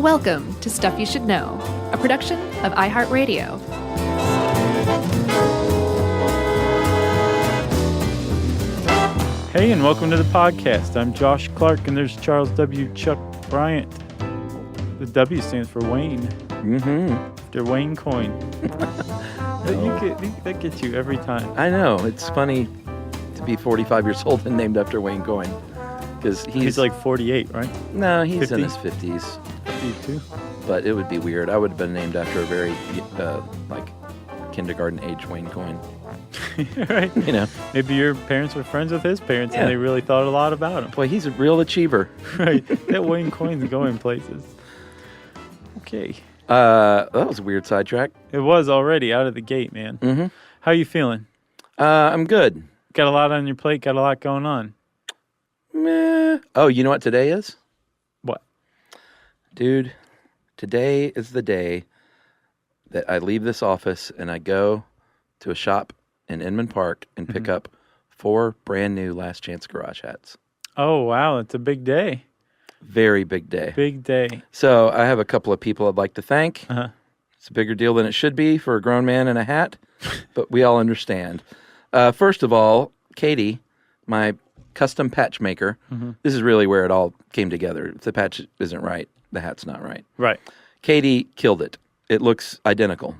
Welcome to Stuff You Should Know, a production of iHeartRadio. Hey, and welcome to the podcast. I'm Josh Clark, and there's Charles W. Chuck Bryant. The W stands for Wayne. Mm-hmm. After Wayne Coin. That gets you every time. I know. It's funny to be 45 years old and named after Wayne Coyne. Because he's like 48, right? No, he's 50? in his 50s. 52? But it would be weird. I would have been named after a very, kindergarten age Wayne Coyne. Right. You know. Maybe your parents were friends with his parents and they really thought a lot about him. Boy, he's a real achiever. Right. That Wayne Coyne's going places. Okay. That was a weird sidetrack. It was already out of the gate, man. Mm-hmm. How you feeling? I'm good. Got a lot on your plate, got a lot going on. Meh. Oh, you know what today is? What? Dude, today is the day that I leave this office and I go to a shop in Inman Park and pick up 4 brand new Last Chance Garage hats. Oh, wow. It's a big day. Very big day. Big day. So I have a couple of people I'd like to thank. Uh-huh. It's a bigger deal than it should be for a grown man in a hat, but we all understand. First of all, Katie, my custom patch maker. Mm-hmm. This is really where it all came together. If the patch isn't right, the hat's not right. Right. Katie killed it. It looks identical.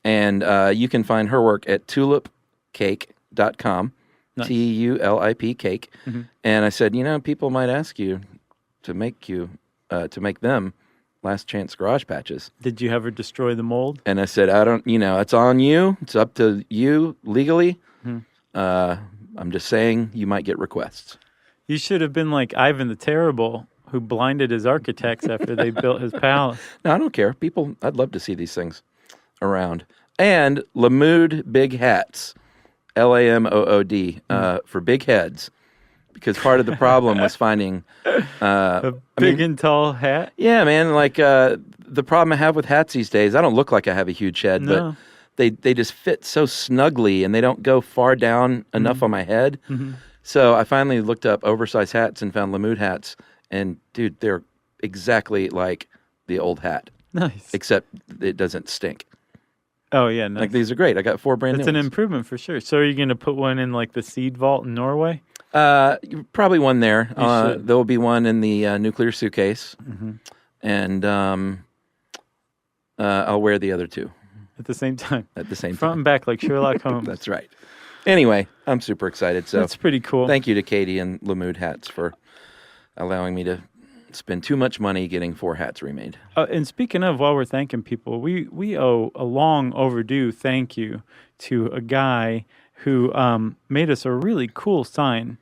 And you can find her work at tulipcake.com, Nice. Tulip cake. Mm-hmm. And I said, people might ask you to make them Last Chance Garage patches. Did you have her destroy the mold? And I said, it's on you. It's up to you legally. Mm-hmm. I'm just saying you might get requests. You should have been like Ivan the Terrible, who blinded his architects after they built his palace. No, I don't care. I'd love to see these things around. And Lamood Big Hats, Lamood, for big heads. Because part of the problem was finding... a big and tall hat? Yeah, man. The problem I have with hats these days, I don't look like I have a huge head, but they just fit so snugly and they don't go far down enough on my head. Mm-hmm. So I finally looked up oversized hats and found Lamood hats. And, dude, they're exactly like the old hat. Nice. Except it doesn't stink. Oh, yeah. Nice. These are great. I got 4 brand new ones. It's an improvement for sure. So are you going to put one in, the seed vault in Norway? Probably one there. There will be one in the nuclear suitcase. Mm-hmm. And I'll wear the other 2. At the same time? At the same time. Front and back like Sherlock Holmes. That's right. Anyway, I'm super excited. So that's pretty cool. Thank you to Katie and Lamood Hats for allowing me to spend too much money getting 4 hats remade. And speaking of, while we're thanking people, we owe a long overdue thank you to a guy who made us a really cool sign.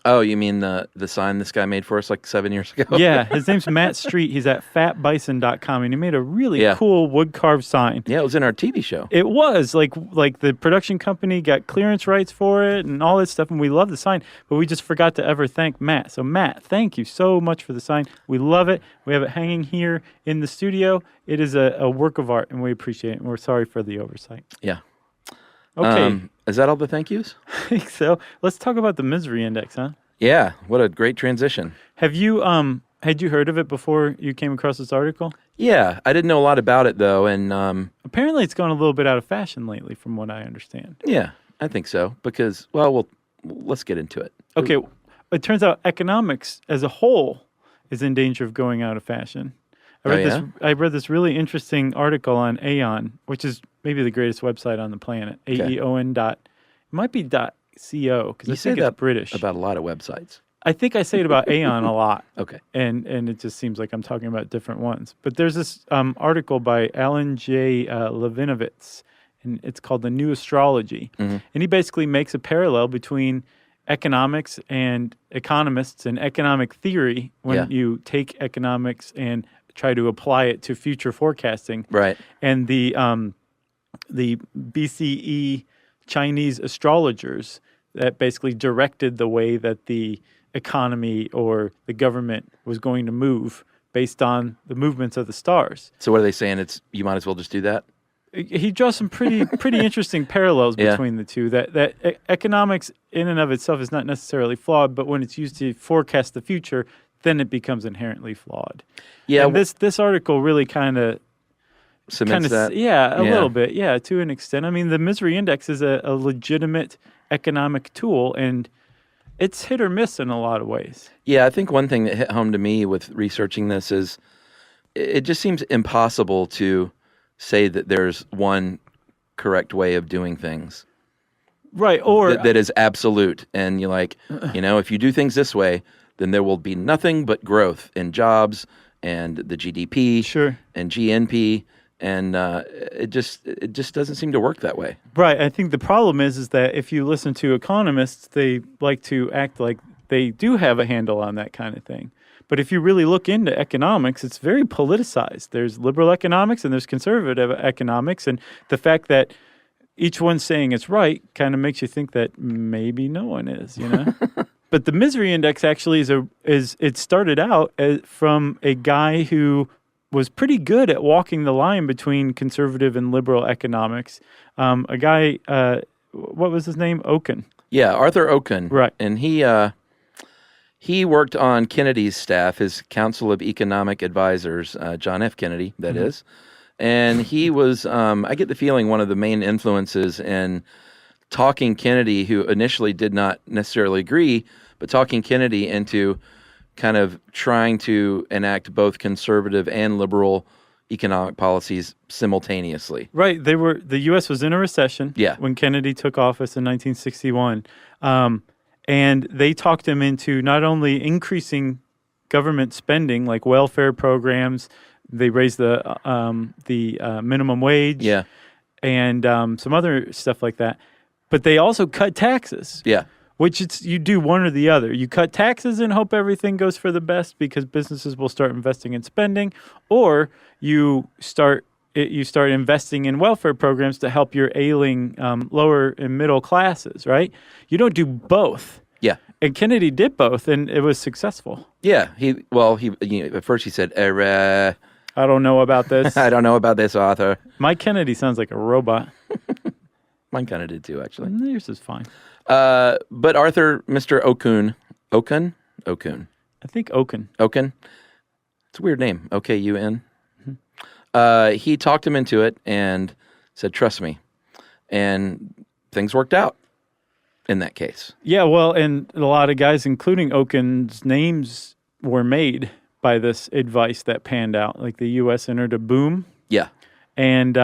Oh, you mean the sign this guy made for us 7 years ago? Yeah, his name's Matt Street. He's at fatbison.com, and he made a really cool wood-carved sign. Yeah, it was in our TV show. It was. Like the production company got clearance rights for it and all this stuff, and we love the sign, but we just forgot to ever thank Matt. So, Matt, thank you so much for the sign. We love it. We have it hanging here in the studio. It is a work of art, and we appreciate it, and we're sorry for the oversight. Yeah. Okay. Is that all the thank yous? I think so. Let's talk about the misery index, huh? Yeah. What a great transition. Have you had you heard of it before you came across this article? Yeah, I didn't know a lot about it though, and apparently it's gone a little bit out of fashion lately, from what I understand. Yeah, I think so because let's get into it. Okay, it turns out economics as a whole is in danger of going out of fashion. I read this really interesting article on Aeon, which is maybe the greatest website on the planet. AEON. It might be .co because I think it's British. About a lot of websites. I think I say it about Aeon a lot. Okay. And it just seems like I'm talking about different ones. But there's this article by Alan J. Levinovitz, and it's called The New Astrology. Mm-hmm. And he basically makes a parallel between economics and economists and economic theory when you take economics and try to apply it to future forecasting. Right. And the BCE Chinese astrologers that basically directed the way that the economy or the government was going to move based on the movements of the stars. So what are they saying? You might as well just do that? He draws some pretty interesting parallels between the two. That economics in and of itself is not necessarily flawed, but when it's used to forecast the future, then it becomes inherently flawed. Yeah, and this article really kind of cements that. Yeah, a little bit. Yeah, to an extent. I mean, the misery index is a legitimate economic tool, and it's hit or miss in a lot of ways. Yeah, I think one thing that hit home to me with researching this is it just seems impossible to say that there's one correct way of doing things. Right, or that is absolute. And you're like, if you do things this way, then there will be nothing but growth in jobs and the GDP and GNP. And it just doesn't seem to work that way. Right. I think the problem is that if you listen to economists, they like to act like they do have a handle on that kind of thing. But if you really look into economics, it's very politicized. There's liberal economics and there's conservative economics. And the fact that each one's saying it's right kind of makes you think that maybe no one is, But the misery index actually it started out from a guy who was pretty good at walking the line between conservative and liberal economics. A guy, what was his name? Okun. Yeah, Arthur Okun. Right. And he worked on Kennedy's staff, his Council of Economic Advisors, John F. Kennedy, that is. And he was, I get the feeling, one of the main influences in talking Kennedy, who initially did not necessarily agree, but talking Kennedy into kind of trying to enact both conservative and liberal economic policies simultaneously. Right. The U.S. was in a recession when Kennedy took office in 1961. And they talked him into not only increasing government spending, like welfare programs, they raised the minimum wage and some other stuff like that, but they also cut taxes. Yeah. Which you do one or the other. You cut taxes and hope everything goes for the best because businesses will start investing in spending, or you start investing in welfare programs to help your ailing lower and middle classes, right? You don't do both. Yeah. And Kennedy did both, and it was successful. Yeah. He at first he said, I don't know about this. I don't know about this, Arthur. My Kennedy sounds like a robot. Mine kind of did too, actually. Yours is fine. But Arthur, Mr. Okun. I think Okun. It's a weird name. Okun. He talked him into it and said, trust me. And things worked out in that case. Yeah, well, and a lot of guys, including Okun's names, were made by this advice that panned out. Like the U.S. entered a boom. Yeah. And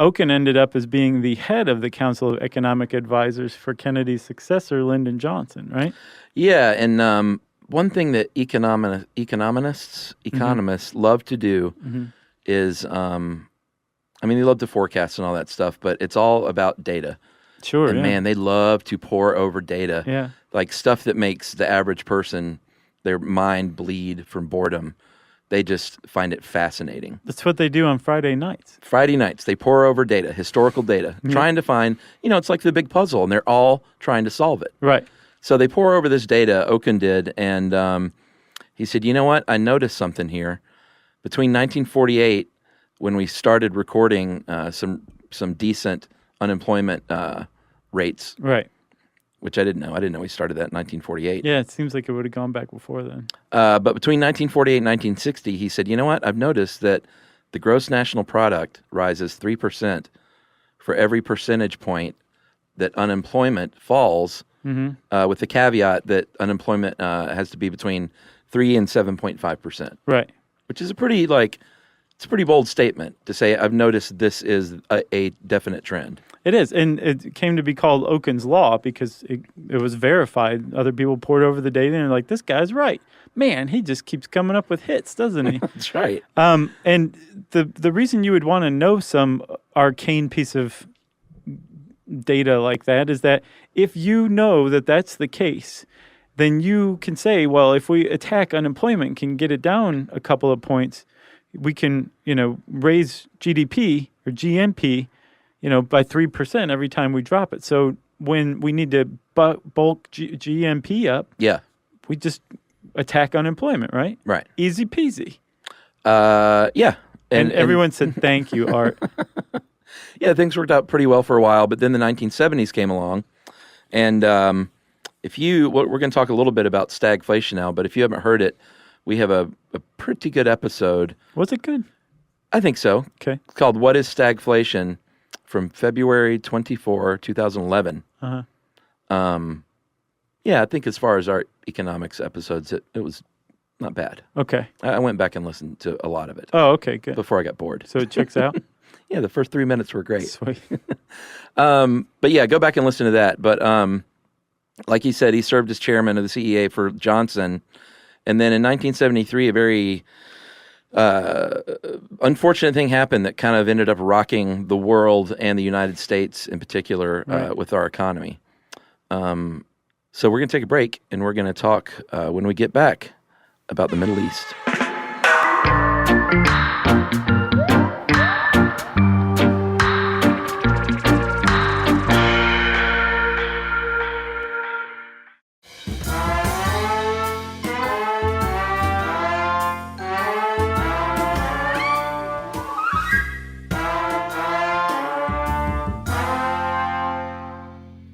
Okun ended up as being the head of the Council of Economic Advisors for Kennedy's successor, Lyndon Johnson, right? Yeah, and one thing that economists love to do is, they love to forecast and all that stuff, but it's all about data. Sure, and man, they love to pore over data. Yeah. Like stuff that makes the average person, their mind bleed from boredom. They just find it fascinating. That's what they do on Friday nights. Friday nights, they pore over data, historical data, trying to find, it's like the big puzzle, and they're all trying to solve it. Right. So they pore over this data, Okun did, and he said, you know what? I noticed something here. Between 1948, when we started recording some decent unemployment rates. Right. Which I didn't know. I didn't know we started that in 1948. Yeah, it seems like it would have gone back before then. But between 1948 and 1960, he said, you know what? I've noticed that the gross national product rises 3% for every percentage point that unemployment falls, with the caveat that unemployment has to be between 3 and 7.5%. Right. Which is a pretty bold statement to say, I've noticed this is a definite trend. It is, and it came to be called Okun's Law because it was verified. Other people poured over the data and they're like, this guy's right. Man, he just keeps coming up with hits, doesn't he? That's right. And the reason you would want to know some arcane piece of data like that is that if you know that that's the case, then you can say, well, if we attack unemployment, can get it down a couple of points, we can, raise GDP or GNP, by 3% every time we drop it. So when we need to bulk GNP up, we just attack unemployment, right? Right. Easy peasy. Yeah. And everyone said, thank you, Art. Yeah, things worked out pretty well for a while, but then the 1970s came along, and we're going to talk a little bit about stagflation now, but if you haven't heard it, we have a pretty good episode. Was it good? I think so. Okay. It's called What is Stagflation from February 24, 2011. Uh-huh. Yeah, I think as far as our economics episodes, it was not bad. Okay. I went back and listened to a lot of it. Oh, okay, good. Before I got bored. So it checks out? Yeah, the first 3 minutes were great. Sweet. But yeah, go back and listen to that. But like he said, he served as chairman of the CEA for Johnson. And then in 1973, a very unfortunate thing happened that kind of ended up rocking the world and the United States in particular with our economy. So we're going to take a break, and we're going to talk when we get back about the Middle East.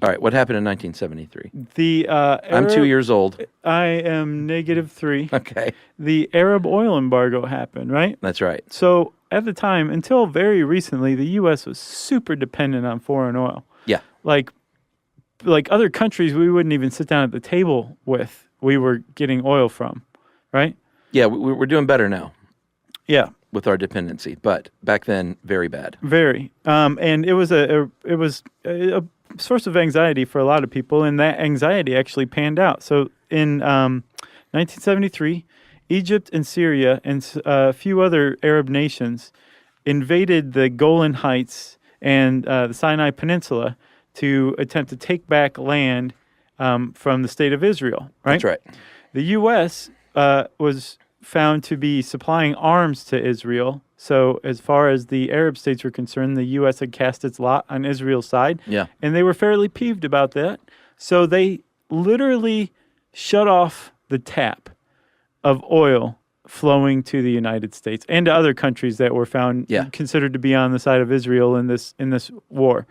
All right, what happened in 1973? I'm 2 years old. I am -3. Okay. The Arab oil embargo happened, right? That's right. So at the time, until very recently, the U.S. was super dependent on foreign oil. Yeah. Like other countries we wouldn't even sit down at the table with, we were getting oil from, right? Yeah, we're doing better now. Yeah. With our dependency, but back then, very bad. Very. And it was a source of anxiety for a lot of people, and that anxiety actually panned out. So in 1973, Egypt and Syria and a few other Arab nations invaded the Golan Heights and the Sinai Peninsula to attempt to take back land from the state of Israel, right? That's right. The U.S. Was found to be supplying arms to Israel. So as far as the Arab states were concerned, the U.S. had cast its lot on Israel's side. Yeah. And they were fairly peeved about that. So they literally shut off the tap of oil flowing to the United States and to other countries that were found considered to be on the side of Israel in this war.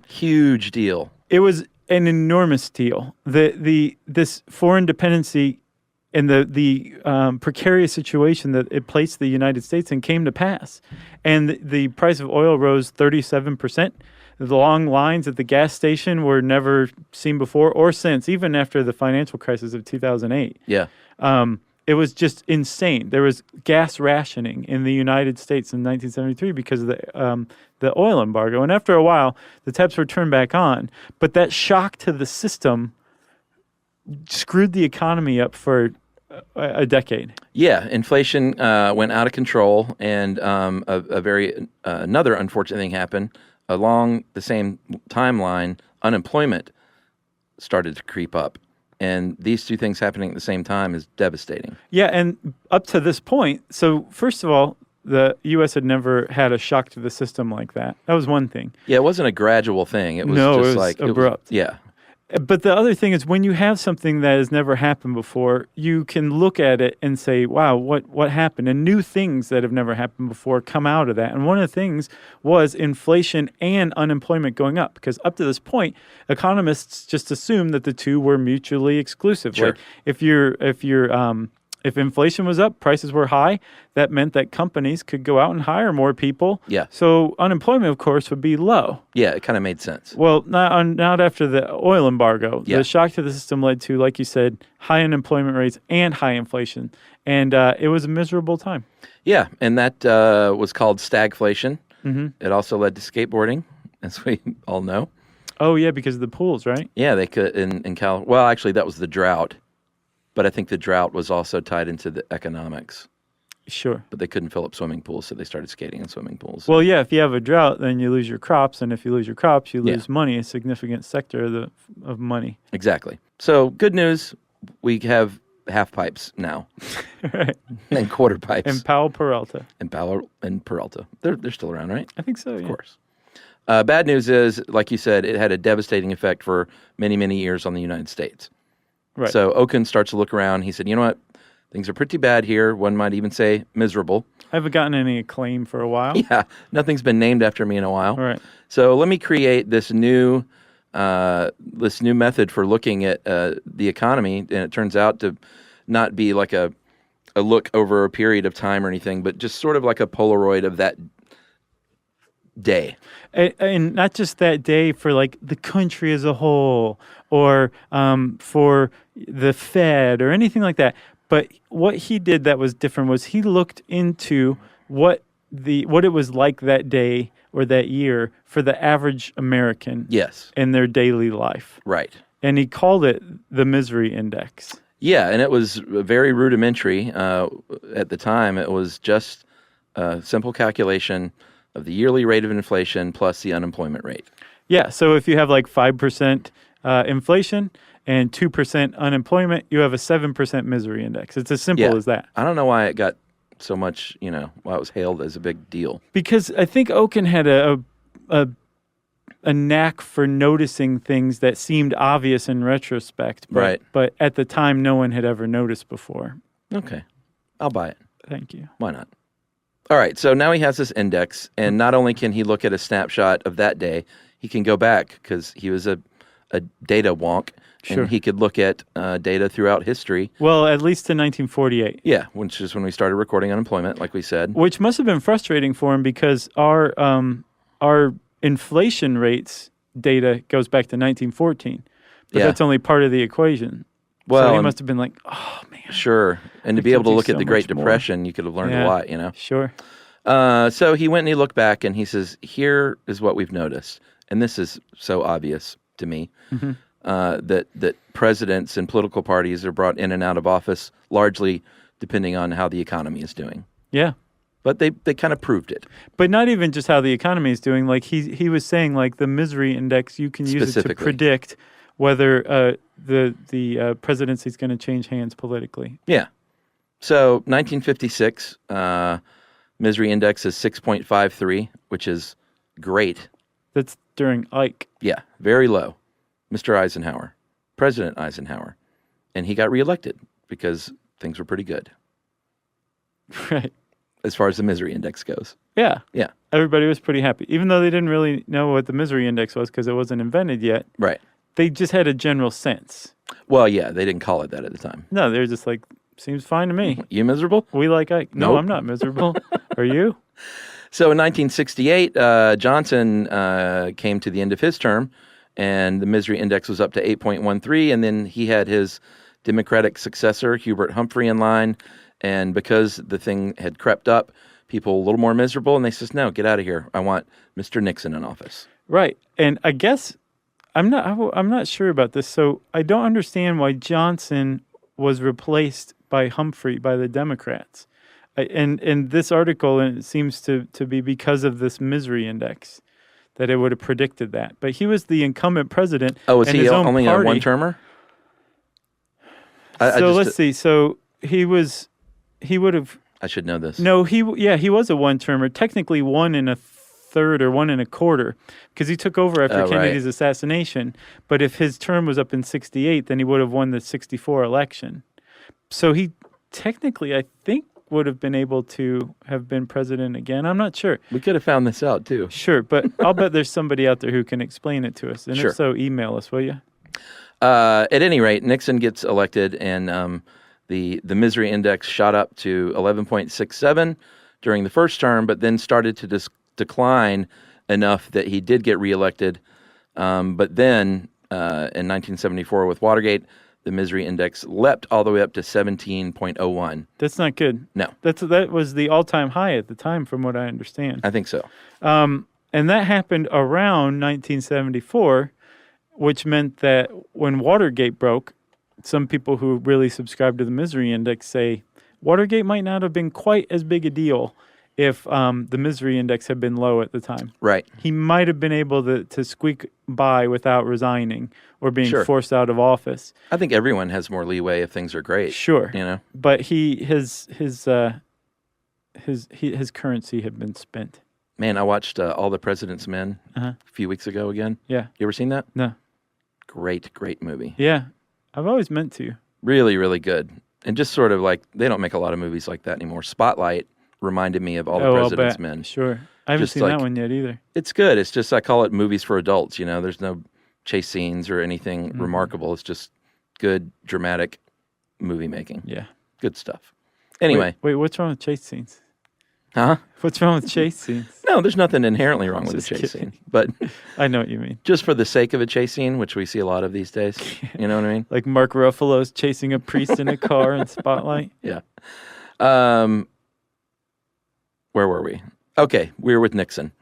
Huge deal. It was an enormous deal. This foreign dependency and the precarious situation that it placed the United States in came to pass. And the price of oil rose 37%. The long lines at the gas station were never seen before or since, even after the financial crisis of 2008. Yeah. It was just insane. There was gas rationing in the United States in 1973 because of the oil embargo. And after a while, the taps were turned back on. But that shock to the system screwed the economy up for a decade. Yeah, inflation went out of control, and another unfortunate thing happened. Along the same timeline, unemployment started to creep up. And these two things happening at the same time is devastating. Yeah, and up to this point, so first of all, the U.S. had never had a shock to the system like that. That was one thing. Yeah, it wasn't a gradual thing. It was it was abrupt. Yeah. But the other thing is when you have something that has never happened before, you can look at it and say, wow, what happened? And new things that have never happened before come out of that. And one of the things was inflation and unemployment going up, because up to this point, economists just assumed that the two were mutually exclusive. Sure. Like if inflation was up, prices were high, that meant that companies could go out and hire more people. Yeah. So unemployment, of course, would be low. Yeah, it kind of made sense. Well, not after the oil embargo. Yeah. The shock to the system led to, like you said, high unemployment rates and high inflation. And it was a miserable time. Yeah, and that was called stagflation. Mm-hmm. It also led to skateboarding, as we all know. Oh, yeah, because of the pools, right? Yeah, they could in Cal. Well, actually, that was the drought. But I think the drought was also tied into the economics. Sure. But they couldn't fill up swimming pools, so they started skating in swimming pools. Well, yeah, if you have a drought, then you lose your crops. And if you lose your crops, you lose money, a significant sector of money. Exactly. So good news, we have half pipes now. Right. And quarter pipes. And Powell Peralta. And Peralta. They're still around, right? I think so, Of course. Bad news is, like you said, it had a devastating effect for many, many years on the United States. Right. So Okun starts to look around. He said, you know what? Things are pretty bad here. One might even say miserable. I haven't gotten any acclaim for a while. Yeah. Nothing's been named after me in a while. Right. So let me create this new this new method for looking at the economy, and it turns out to not be like a look over a period of time or anything, but just sort of like a Polaroid of that day. And not just that day for like the country as a whole or for the Fed or anything like that. But what he did that was different was he looked into what it was like that day or that year for the average American in their daily life. Right. And he called it the misery index. Yeah, and it was very rudimentary at the time. It was just a simple calculation of the yearly rate of inflation plus the unemployment rate. Yeah, so if you have like 5% inflation and 2% unemployment, you have a 7% misery index. It's as simple as that. I don't know why it got so much, why it was hailed as a big deal. Because I think Okun had a knack for noticing things that seemed obvious in retrospect, but at the time no one had ever noticed before. Okay, I'll buy it. Thank you. Why not? All right, so now he has this index, and not only can he look at a snapshot of that day, he can go back because he was a data wonk, and he could look at data throughout history. Well, at least to 1948. Yeah, which is when we started recording unemployment, like we said. Which must have been frustrating for him because our inflation rates data goes back to 1914, but that's only part of the equation. Well, so he must have been like, oh, man. Sure. And to be able to look at the Great Depression, you could have learned a lot, Sure. So he went and he looked back and he says, here is what we've noticed. And this is so obvious to me, that presidents and political parties are brought in and out of office largely depending on how the economy is doing. Yeah. But they kind of proved it. But not even just how the economy is doing. Like he was saying, like the misery index, you can use it to predict whether the presidency is going to change hands politically. Yeah. So 1956, misery index is 6.53, which is great. That's during Ike. Yeah, very low. Mr. Eisenhower, President Eisenhower. And he got reelected because things were pretty good. Right. As far as the misery index goes. Yeah. Yeah. Everybody was pretty happy, even though they didn't really know what the misery index was because it wasn't invented yet. Right. They just had a general sense. Well, yeah, they didn't call it that at the time. No, they're just like, seems fine to me. You miserable? We like Ike. No, I'm not miserable. Are you? So in 1968, Johnson came to the end of his term, and the misery index was up to 8.13, and then he had his Democratic successor, Hubert Humphrey, in line, and because the thing had crept up, people a little more miserable, and they says, no, get out of here. I want Mr. Nixon in office. Right. And I guess I'm not sure about this, so I don't understand why Johnson was replaced by Humphrey by the Democrats. And this article, it seems to be because of this misery index that it would have predicted that. But he was the incumbent president. Oh, was he only a one-termer? Let's see. So he would have. I should know this. No, he was a one-termer. Technically 1 1/3 or 1 1/4 because he took over after Kennedy's assassination. But if his term was up in 68, then he would have won the 64 election. So he technically, I think, would have been able to have been president again. I'm not sure. We could have found this out, too. Sure, but I'll bet there's somebody out there who can explain it to us. And if so, email us, will you? At any rate, Nixon gets elected, and the misery index shot up to 11.67 during the first term, but then started to decline enough that he did get reelected. But then, in 1974 with Watergate, the misery index leapt all the way up to 17.01. That's not good. No. That was the all-time high at the time, from what I understand. I think so. And that happened around 1974, which meant that when Watergate broke, some people who really subscribe to the misery index say Watergate might not have been quite as big a deal if the misery index had been low at the time. Right. He might have been able to squeak by without resigning or being forced out of office. I think everyone has more leeway if things are great. Sure. You know? But his currency had been spent. Man, I watched All the President's Men a few weeks ago again. Yeah. You ever seen that? No. Great movie. Yeah. I've always meant to. Really, really good. And just sort of like, they don't make a lot of movies like that anymore. Spotlight reminded me of All the President's Men. Sure. I haven't seen that one yet either. It's good. It's just, I call it movies for adults, you know. There's no chase scenes or anything remarkable. It's just good, dramatic movie making. Yeah. Good stuff. Anyway. Wait, what's wrong with chase scenes? Huh? What's wrong with chase scenes? No, there's nothing inherently wrong with a chase scene. But I know what you mean. just for the sake of a chase scene, which we see a lot of these days. You know what I mean? Like Mark Ruffalo's chasing a priest in a car in Spotlight. Yeah. Where were we? Okay, we were with Nixon.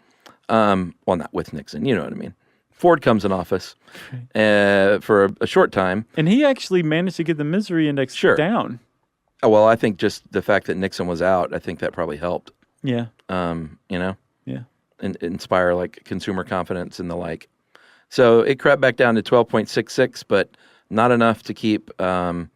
Well, not with Nixon. You know what I mean. Ford comes in office for a short time. And he actually managed to get the misery index down. Oh, well, I think just the fact that Nixon was out, I think that probably helped. Yeah. You know? Yeah. And inspire like consumer confidence and the like. So it crept back down to 12.66, but not enough to keep the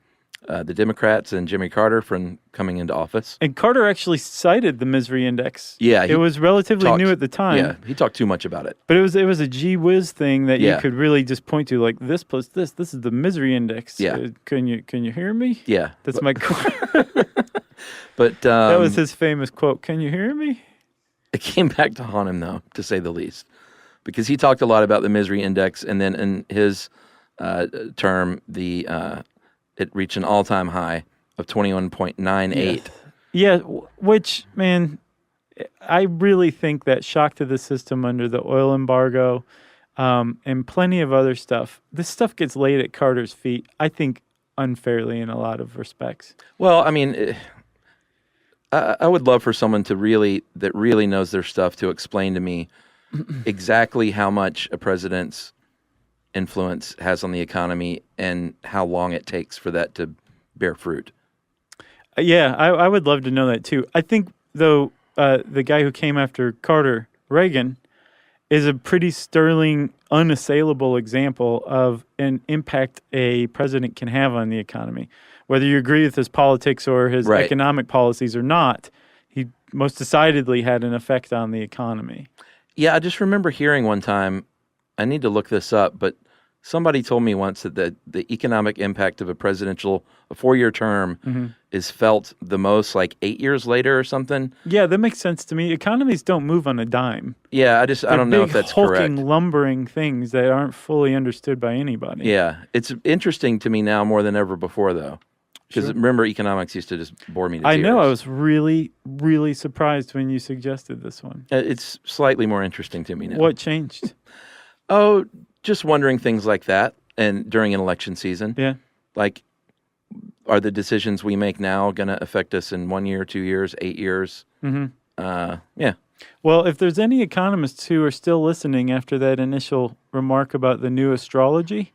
Democrats and Jimmy Carter from coming into office. And Carter actually cited the misery index. Yeah. It was relatively new at the time. Yeah, he talked too much about it. But it was a gee whiz thing that you could really just point to, like this plus this. This is the misery index. Yeah. Can you hear me? Yeah. That's my quote. But that was his famous quote. Can you hear me? It came back to haunt him, though, to say the least, because he talked a lot about the misery index, and then in his term, it reached an all-time high of 21.98. Yeah, which, man, I really think that shock to the system under the oil embargo and plenty of other stuff, this stuff gets laid at Carter's feet, I think, unfairly in a lot of respects. Well, I mean, I would love for someone that really knows their stuff to explain to me exactly how much a president's influence has on the economy and how long it takes for that to bear fruit. Yeah, I would love to know that too. I think, though, the guy who came after Carter, Reagan, is a pretty sterling, unassailable example of an impact a president can have on the economy. Whether you agree with his politics or his economic policies or not, he most decidedly had an effect on the economy. Yeah, I just remember hearing one time, I need to look this up, but somebody told me once that the economic impact of a 4-year term is felt the most like 8 years later or something. Yeah, that makes sense to me. Economies don't move on a dime. Yeah, I don't know if that's correct. They're big, hulking, lumbering things that aren't fully understood by anybody. Yeah, it's interesting to me now more than ever before, though. Because remember, economics used to just bore me to tears. I know. I was really, really surprised when you suggested this one. It's slightly more interesting to me now. What changed? Oh, just wondering things like that, and during an election season. Yeah. Like, are the decisions we make now going to affect us in 1 year, 2 years, 8 years? Mm-hmm. Yeah. Well, if there's any economists who are still listening after that initial remark about the new astrology,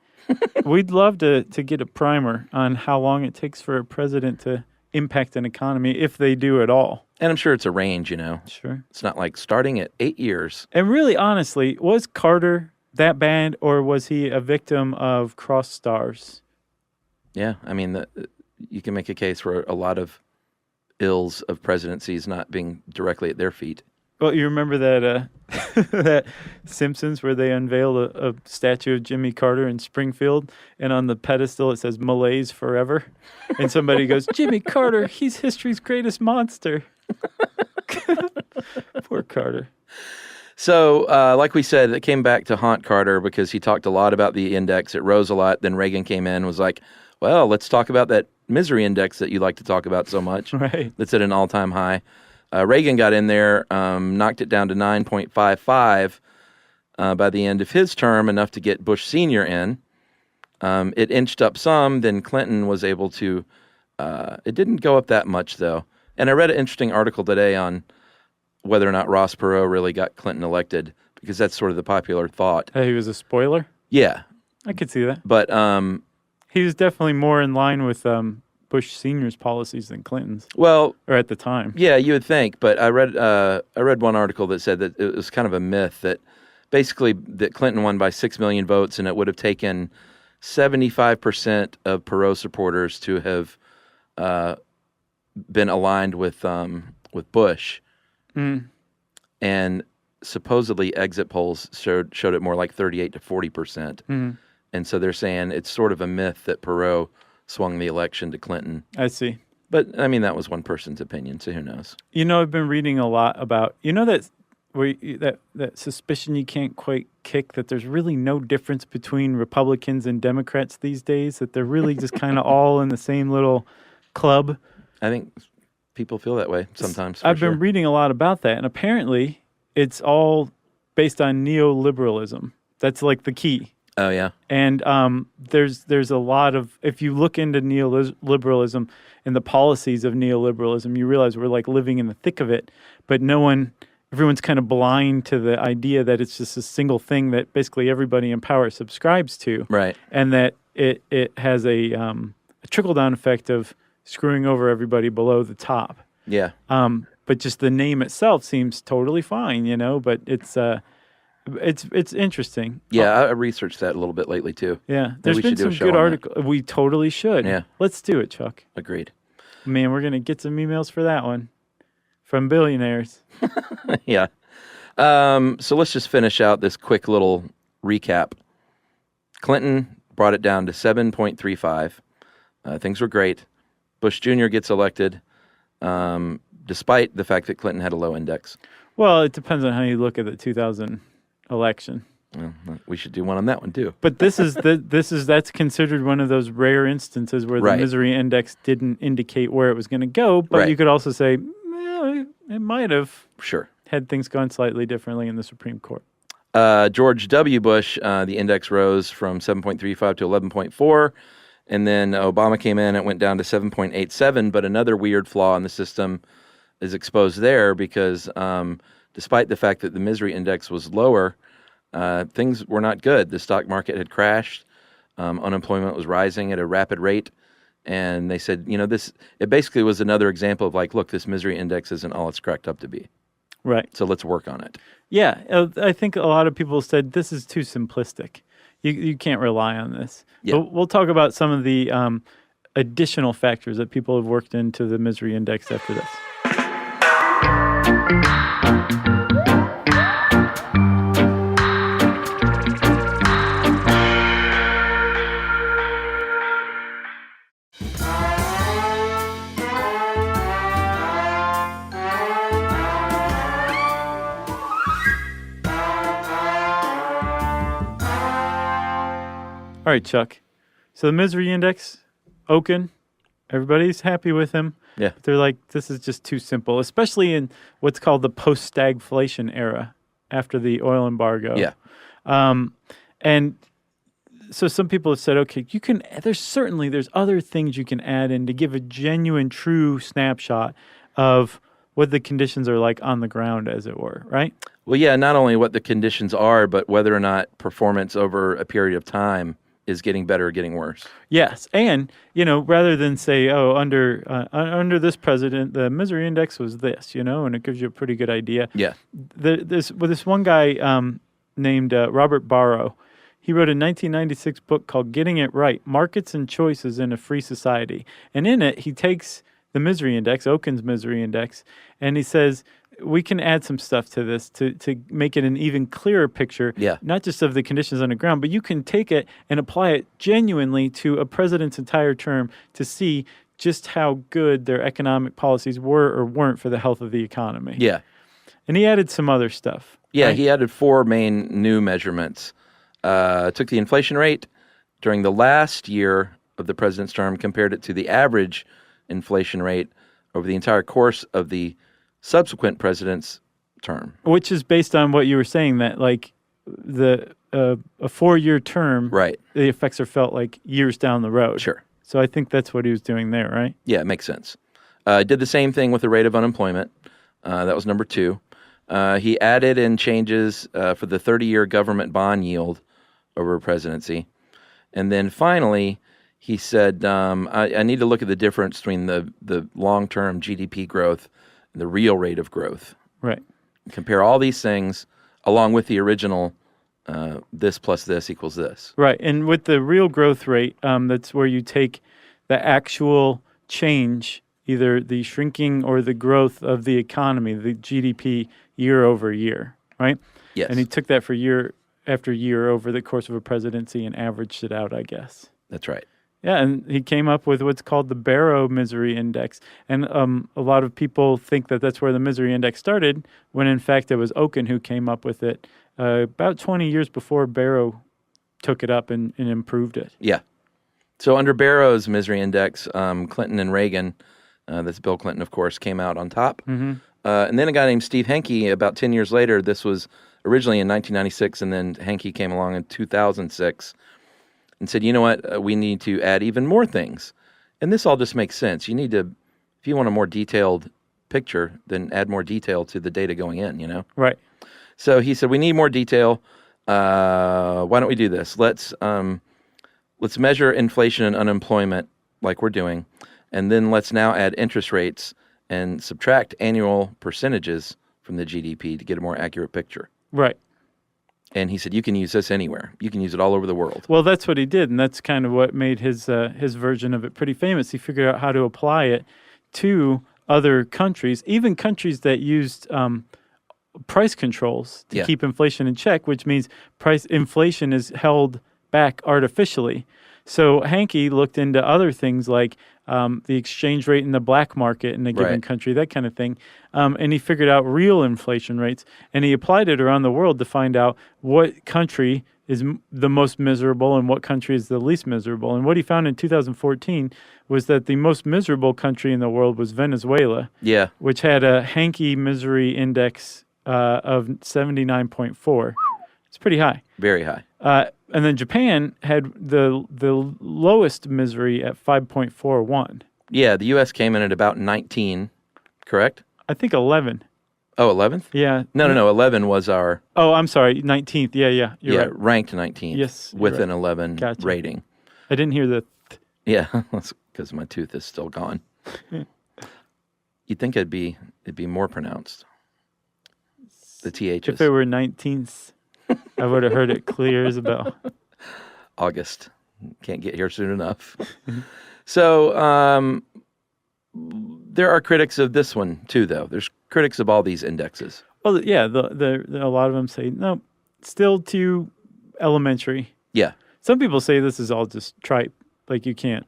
we'd love to get a primer on how long it takes for a president to impact an economy, if they do at all. And I'm sure it's a range, you know. Sure. It's not like starting at 8 years. And really, honestly, was Carter that bad, or was he a victim of cross stars? Yeah, I mean, you can make a case for a lot of ills of presidencies not being directly at their feet. Well, you remember that that Simpsons where they unveiled a statue of Jimmy Carter in Springfield, and on the pedestal it says "Malaise forever," and somebody goes, "Jimmy Carter, he's history's greatest monster." Poor Carter. So, like we said, it came back to haunt Carter because he talked a lot about the index. It rose a lot. Then Reagan came in and was like, well, let's talk about that misery index that you like to talk about so much. Right. That's at an all-time high. Reagan got in there, knocked it down to 9.55 by the end of his term, enough to get Bush Sr. in. It inched up some. Then Clinton was able to it didn't go up that much, though. And I read an interesting article today on whether or not Ross Perot really got Clinton elected, because that's sort of the popular thought. He was a spoiler? Yeah. I could see that. But he was definitely more in line with Bush Sr.'s policies than Clinton's. Well, or at the time. Yeah, you would think. But I read one article that said that it was kind of a myth that basically that Clinton won by 6 million votes, and it would have taken 75% of Perot supporters to have been aligned with Bush. Mm. And supposedly exit polls showed it more like 38 to 40%. Mm. And so they're saying it's sort of a myth that Perot swung the election to Clinton. I see. But, I mean, that was one person's opinion, so who knows? You know, I've been reading a lot about, you know that that suspicion you can't quite kick that there's really no difference between Republicans and Democrats these days, that they're really just kind of all in the same little club. I think people feel that way sometimes. I've been reading a lot about that, and apparently it's all based on neoliberalism. That's like the key. Oh, yeah. And there's a lot of, if you look into neoliberalism and the policies of neoliberalism, you realize we're like living in the thick of it, but everyone's kind of blind to the idea that it's just a single thing that basically everybody in power subscribes to. Right. And that it has a trickle-down effect of screwing over everybody below the top. Yeah. But just the name itself seems totally fine, but it's interesting. Yeah, I researched that a little bit lately, too. Yeah, there's been some good articles. We totally should. Yeah. Let's do it, Chuck. Agreed. Man, we're going to get some emails for that one from billionaires. Yeah. So let's just finish out this quick little recap. Clinton brought it down to 7.35. Things were great. Bush Jr. gets elected, despite the fact that Clinton had a low index. Well, it depends on how you look at the 2000 election. Well, we should do one on that one too. But that's considered one of those rare instances where the misery index didn't indicate where it was going to go. But you could also say it might have had things gone slightly differently in the Supreme Court. George W. Bush, the index rose from 7.35 to 11.4. And then Obama came in, it went down to 7.87. But another weird flaw in the system is exposed there because despite the fact that the misery index was lower, things were not good. The stock market had crashed. Unemployment was rising at a rapid rate. And they said, it basically was another example of like, look, this misery index isn't all it's cracked up to be. Right. So let's work on it. Yeah. I think a lot of people said this is too simplistic. You can't rely on this. Yeah. But we'll talk about some of the additional factors that people have worked into the misery index after this. All right, Chuck. So the misery index, Oken, everybody's happy with him. Yeah. But they're like, this is just too simple, especially in what's called the post-stagflation era after the oil embargo. Yeah. And so some people have said, okay, there's other things you can add in to give a genuine, true snapshot of what the conditions are like on the ground, as it were, right? Well, yeah, not only what the conditions are, but whether or not performance over a period of time is getting better or getting worse. Yes. And, rather than say, under this president, the misery index was this, and it gives you a pretty good idea. Yeah. This one guy named Robert Barrow, he wrote a 1996 book called Getting It Right, Markets and Choices in a Free Society. And in it, he takes the misery index, Oken's misery index, and he says, we can add some stuff to this to make it an even clearer picture, not just of the conditions on the ground, but you can take it and apply it genuinely to a president's entire term to see just how good their economic policies were or weren't for the health of the economy. Yeah. And he added some other stuff. Yeah, right? He added 4 main new measurements. Took the inflation rate during the last year of the president's term, compared it to the average inflation rate over the entire course of the subsequent president's term. Which is based on what you were saying, that like a 4-year term, right? The effects are felt like years down the road. Sure. So I think that's what he was doing there, right? Yeah, it makes sense. Did the same thing with the rate of unemployment. That was number 2. He added in changes for the 30-year government bond yield over presidency. And then finally, he said, I need to look at the difference between the long-term GDP growth and the real rate of growth. Right. Compare all these things along with the original this plus this equals this. Right. And with the real growth rate, that's where you take the actual change, either the shrinking or the growth of the economy, the GDP year over year, right? Yes. And he took that for year after year over the course of a presidency and averaged it out, I guess. That's right. Yeah, and he came up with what's called the Barrow Misery Index. And a lot of people think that that's where the Misery Index started, when in fact it was Okun who came up with it about 20 years before Barrow took it up and improved it. Yeah. So under Barrow's Misery Index, Clinton and Reagan, that's Bill Clinton, of course, came out on top. Mm-hmm. And then a guy named Steve Henke, about 10 years later, this was originally in 1996, and then Henke came along in 2006 and said, you know what, we need to add even more things. And this all just makes sense. You need to, if you want a more detailed picture, then add more detail to the data going in, you know? Right. So he said, we need more detail. Why don't we do this? Let's measure inflation and unemployment like we're doing, and then let's now add interest rates and subtract annual percentages from the GDP to get a more accurate picture. Right. And he said, you can use this anywhere. You can use it all over the world. Well, that's what he did, and that's kind of what made his version of it pretty famous. He figured out how to apply it to other countries, even countries that used price controls to keep inflation in check, which means inflation is held back artificially. So Henke looked into other things like the exchange rate in the black market in a given country, that kind of thing. And he figured out real inflation rates, and he applied it around the world to find out what country is the most miserable and what country is the least miserable. And what he found in 2014 was that the most miserable country in the world was Venezuela, which had a Henke misery index of 79.4. It's pretty high. Very high. And then Japan had the lowest misery at 5.41. Yeah, the U.S. came in at about 19, correct? I think 11. Oh, 11th? Yeah. No. 11 was our... Oh, I'm sorry, 19th. Yeah. You're right. Ranked 19th. Yes. With an 11 rating. I didn't hear the... Yeah, that's because my tooth is still gone. You'd think it'd be more pronounced. The THs. If it were 19th, I would have heard it clear as a bell. August. Can't get here soon enough. So there are critics of this one too, though. There's critics of all these indexes. Well, yeah, a lot of them say, no, still too elementary. Yeah. Some people say this is all just tripe. Like you can't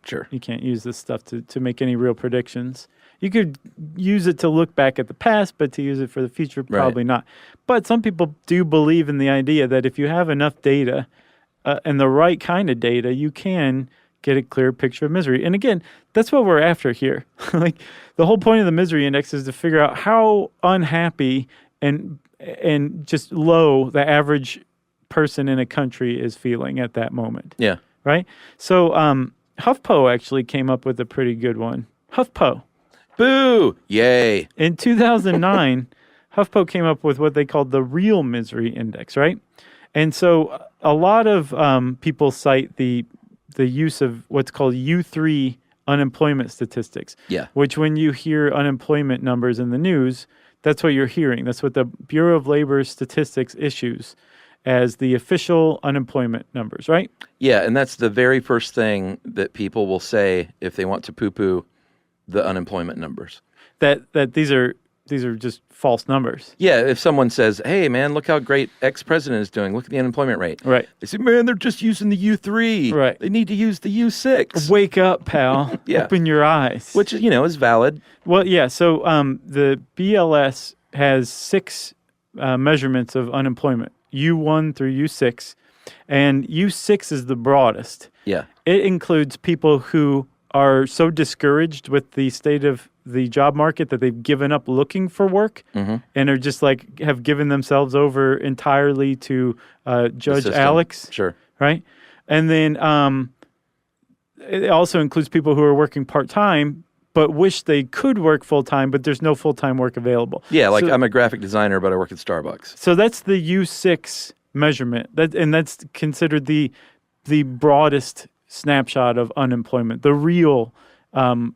use this stuff to make any real predictions. You could use it to look back at the past, but to use it for the future, probably not. But some people do believe in the idea that if you have enough data and the right kind of data, you can get a clear picture of misery. And again, that's what we're after here. Like the whole point of the misery index is to figure out how unhappy and just low the average person in a country is feeling at that moment. Yeah. Right? So HuffPo actually came up with a pretty good one. HuffPo. Boo! Yay! In 2009, HuffPo came up with what they called the Real Misery Index, right? And so a lot of people cite the use of what's called U3 unemployment statistics. Yeah. Which when you hear unemployment numbers in the news, that's what you're hearing. That's what the Bureau of Labor Statistics issues as the official unemployment numbers, right? Yeah, and that's the very first thing that people will say if they want to poo-poo the unemployment numbers. That these are just false numbers. Yeah, if someone says, hey, man, look how great X-president is doing. Look at the unemployment rate. Right. They say, man, they're just using the U3. Right. They need to use the U6. Wake up, pal. Yeah. Open your eyes. Which, is valid. Well, yeah, so the BLS has 6 measurements of unemployment, U1 through U6, and U6 is the broadest. Yeah. It includes people who are so discouraged with the state of the job market that they've given up looking for work and are just like have given themselves over entirely to Judge Alex. Sure. Right? And then it also includes people who are working part-time but wish they could work full-time, but there's no full-time work available. Yeah, like I'm a graphic designer, but I work at Starbucks. So that's the U6 measurement, and that's considered the broadest snapshot of unemployment, the real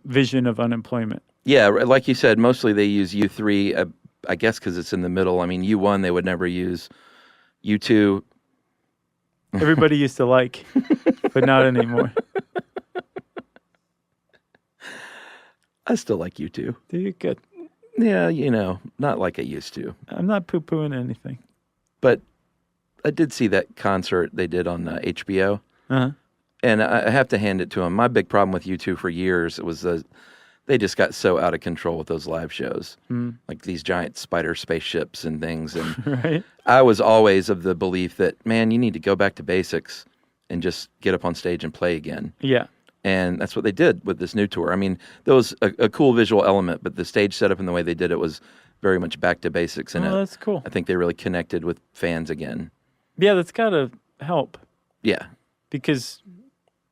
vision of unemployment. Yeah, like you said, mostly they use U3, I guess because it's in the middle. I mean, U1 they would never use. U2. Everybody used to like, but not anymore. I still like U2. Do you? Good. Yeah, not like I used to. I'm not poo-pooing anything. But I did see that concert they did on HBO. Uh-huh. And I have to hand it to them. My big problem with U2 for years was they just got so out of control with those live shows, like these giant spider spaceships and things. And Right. I was always of the belief that, man, you need to go back to basics and just get up on stage and play again. Yeah. And that's what they did with this new tour. I mean, there was a cool visual element, but the stage setup and the way they did it was very much back to basics. And that's cool. I think they really connected with fans again. Yeah, that's got to help Yeah. because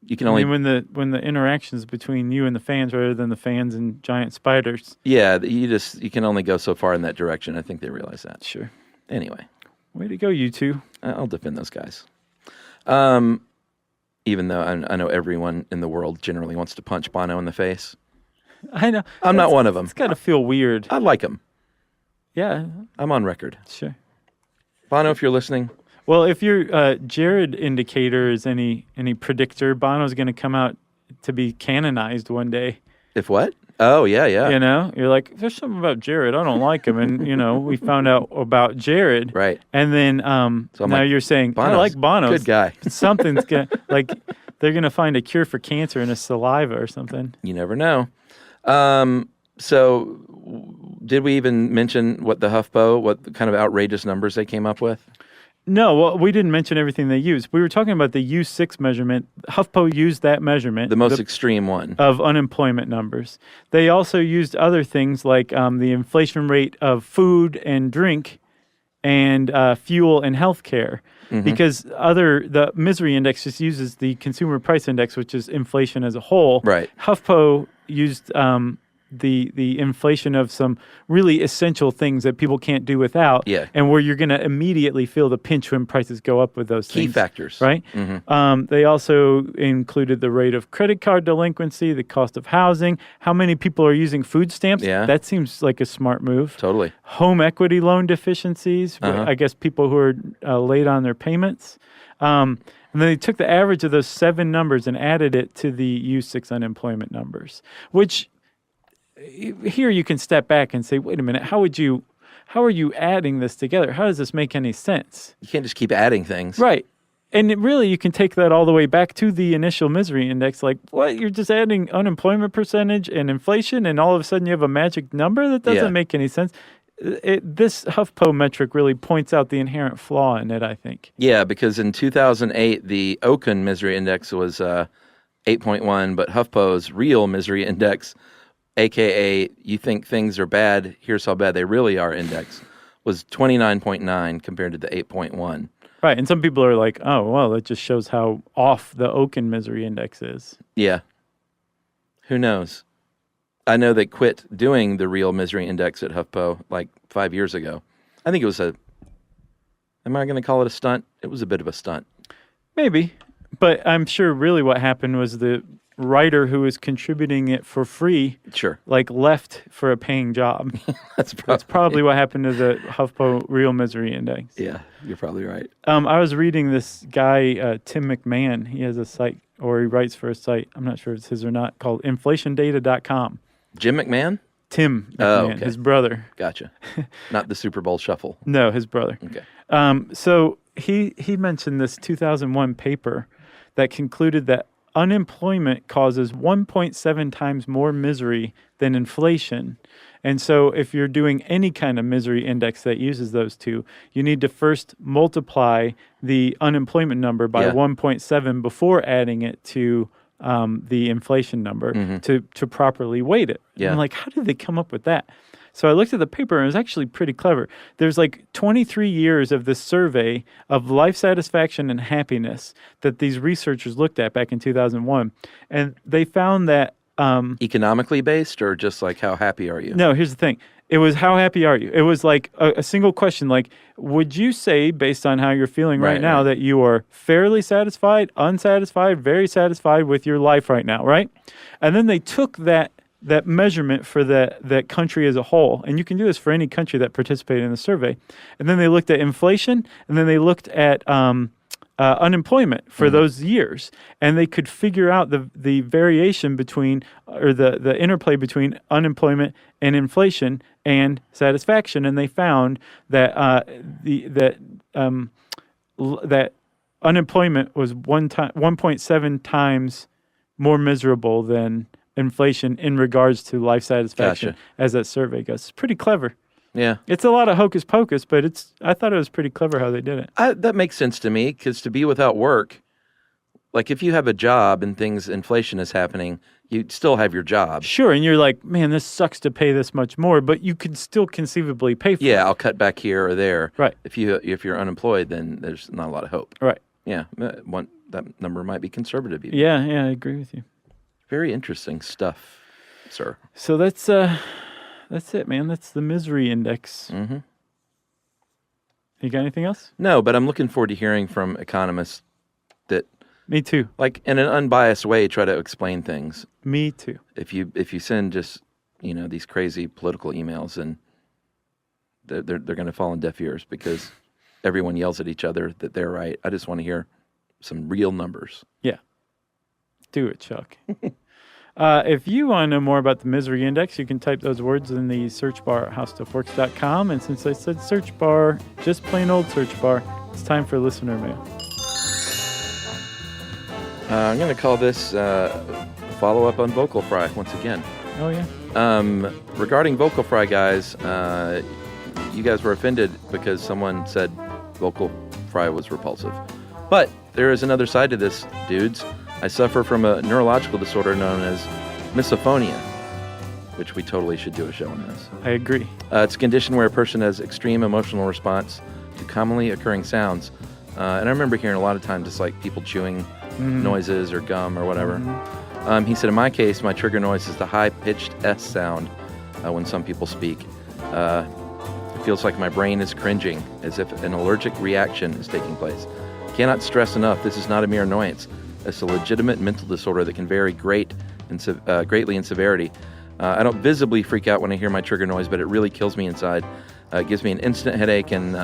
You can only... when the interactions between you and the fans rather than the fans and giant spiders. Yeah, you can only go so far in that direction. I think they realize that. Sure. Anyway. Way to go, you two. I'll defend those guys. Even though I know everyone in the world generally wants to punch Bono in the face. I know. I'm not one of them. It's got to feel weird. I like him. Yeah. I'm on record. Sure. Bono, if you're listening... Well, if your Jared indicator is any predictor, Bono's going to come out to be canonized one day. If what? Oh, yeah. You know, you're like, there's something about Jared. I don't like him. And, we found out about Jared. Right. And then So now you're saying, I like Bono. Good guy. Something's going to, like, they're going to find a cure for cancer in his saliva or something. You never know. So did we even mention what the HuffPo, what kind of outrageous numbers they came up with? No, well, we didn't mention everything they used. We were talking about the U6 measurement. HuffPo used that measurement. The most extreme one. Of unemployment numbers. They also used other things like the inflation rate of food and drink and fuel and healthcare. Because the misery index just uses the consumer price index, which is inflation as a whole. Right. HuffPo used the inflation of some really essential things that people can't do without, and where you're going to immediately feel the pinch when prices go up with those things. Key factors. Right? They also included the rate of credit card delinquency, the cost of housing, how many people are using food stamps. Yeah. That seems like a smart move. Totally. Home equity loan deficiencies, I guess people who are late on their payments. And then they took the average of those 7 numbers and added it to the U6 unemployment numbers, which... Here you can step back and say, wait a minute, how are you adding this together? How does this make any sense? You can't just keep adding things. Right. And really, you can take that all the way back to the initial misery index. Like, what? You're just adding unemployment percentage and inflation, and all of a sudden you have a magic number? That doesn't make any sense. This HuffPo metric really points out the inherent flaw in it, I think. Yeah, because in 2008, the Okun misery index was 8.1, but HuffPo's real misery index, a.k.a. you think things are bad, here's how bad they really are index, was 29.9 compared to the 8.1. Right, and some people are like, oh, well, that just shows how off the Okun misery index is. Yeah. Who knows? I know they quit doing the real misery index at HuffPo like 5 years ago. I think it was am I going to call it a stunt? It was a bit of a stunt. Maybe, but I'm sure really what happened was the writer who was contributing it for free, left for a paying job. That's probably what happened to the HuffPo Real Misery Index. Yeah, you're probably right. I was reading this guy, Tim McMahon. He has a site, or he writes for a site, I'm not sure if it's his or not, called inflationdata.com. Jim McMahon? Tim McMahon, his brother. Gotcha. Not the Super Bowl shuffle. No, his brother. Okay. So he mentioned this 2001 paper that concluded that unemployment causes 1.7 times more misery than inflation. And so if you're doing any kind of misery index that uses those two, you need to first multiply the unemployment number by 1.7 before adding it to the inflation number to properly weight it. Yeah. I'm like, how did they come up with that? So I looked at the paper, and it was actually pretty clever. There's like 23 years of this survey of life satisfaction and happiness that these researchers looked at back in 2001. And they found that... economically based, or just like how happy are you? No, here's the thing. It was how happy are you? It was like a single question, like, would you say, based on how you're feeling right now, that you are fairly satisfied, unsatisfied, very satisfied with your life right now, right? And then they took that measurement for that country as a whole, and you can do this for any country that participated in the survey. And then they looked at inflation, and then they looked at unemployment for those years, and they could figure out the variation between, or the interplay between unemployment and inflation and satisfaction. And they found that unemployment was 1.7 times more miserable than inflation in regards to life satisfaction, as that survey goes. It's pretty clever. Yeah. It's a lot of hocus pocus, but I thought it was pretty clever how they did it. That makes sense to me, because to be without work, like if you have a job and inflation is happening, you still have your job. Sure, and you're like, man, this sucks to pay this much more, but you could still conceivably pay for it. Yeah, I'll cut back here or there. Right. If you're unemployed, then there's not a lot of hope. Right. Yeah, that number might be conservative even. Yeah, I agree with you. Very interesting stuff, sir. So that's it, man. That's the misery index. Mm-hmm. You got anything else? No, but I'm looking forward to hearing from economists that, Me too. like in an unbiased way, try to explain things. Me too. If you send just these crazy political emails, and they're going to fall on deaf ears because everyone yells at each other that they're right. I just want to hear some real numbers. Yeah. Do it, Chuck. If you want to know more about the misery index, you can type those words in the search bar at howstuffworks.com. And since I said search bar, just plain old search bar, it's time for listener mail. I'm going to call this follow-up on Vocal Fry once again. Oh, yeah? Regarding Vocal Fry, guys, you guys were offended because someone said Vocal Fry was repulsive. But there is another side to this, dudes. I suffer from a neurological disorder known as misophonia, which we totally should do a show on this. I agree. It's a condition where a person has extreme emotional response to commonly occurring sounds. And I remember hearing a lot of times just like people chewing noises or gum or whatever. He said, in my case, my trigger noise is the high-pitched S sound when some people speak. It feels like my brain is cringing, as if an allergic reaction is taking place. Cannot stress enough, this is not a mere annoyance. It's a legitimate mental disorder that can vary greatly in severity. I don't visibly freak out when I hear my trigger noise, but it really kills me inside. It gives me an instant headache, and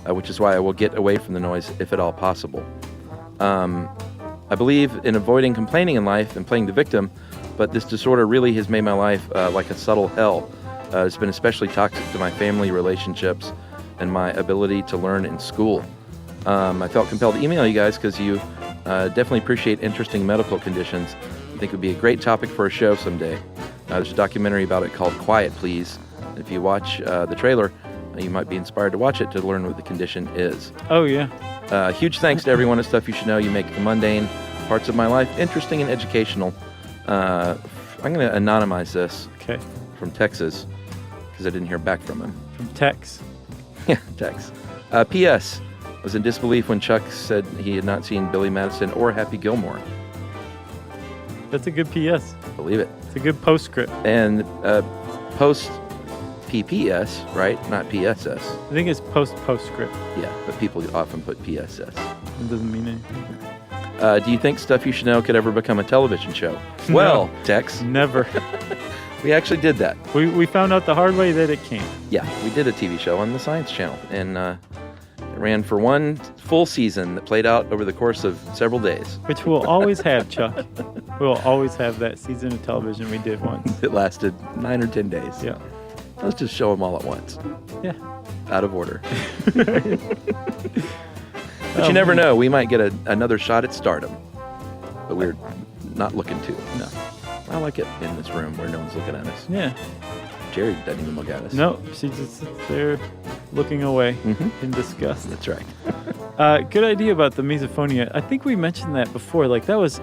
which is why I will get away from the noise if at all possible. I believe in avoiding complaining in life and playing the victim, but this disorder really has made my life like a subtle hell. It's been especially toxic to my family relationships and my ability to learn in school. I felt compelled to email you guys because you definitely appreciate interesting medical conditions. I think it would be a great topic for a show someday. There's a documentary about it called Quiet Please. If you watch the trailer, you might be inspired to watch it to learn what the condition is. Oh, yeah. Huge thanks to everyone at Stuff You Should Know. You make the mundane parts of my life interesting and educational. I'm going to anonymize this from Texas because I didn't hear back from him. From Tex. Yeah, Tex. P.S. was in disbelief when Chuck said he had not seen Billy Madison or Happy Gilmore. That's a good P.S. Believe it. It's a good postscript. And post PPS, right? Not PSS. I think it's postscript. Yeah, but people often put PSS. It doesn't mean anything. Do you think Stuff You Should Know could ever become a television show? Well, Tex. Never. We actually did that. We found out the hard way that it can't. Yeah, we did a TV show on the Science Channel, and it ran for one full season that played out over the course of several days. Which we'll always have, Chuck. We'll always have that season of television we did once. It lasted 9 or 10 days. Yeah. Let's just show them all at once. Yeah. Out of order. But you never know. We might get another shot at stardom. But we're not looking to. No. I like it in this room where no one's looking at us. Yeah. Jerry doesn't even look at us. No, she just sits there looking away in disgust. That's right. Good idea about the misophonia. I think we mentioned that before. I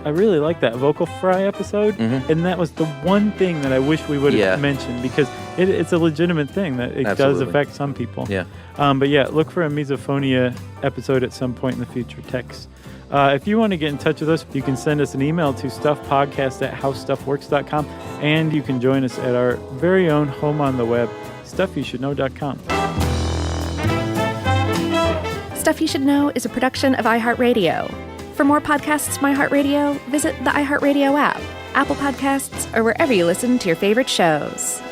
really like that Vocal Fry episode. And that was the one thing that I wish we would have mentioned because it's a legitimate thing that it does affect some people. Yeah. But yeah, look for a misophonia episode at some point in the future. Text. If you want to get in touch with us, you can send us an email to stuffpodcast@howstuffworks.com, and you can join us at our very own home on the web, stuffyoushouldknow.com. Stuff You Should Know is a production of iHeartRadio. For more podcasts from iHeartRadio, visit the iHeartRadio app, Apple Podcasts, or wherever you listen to your favorite shows.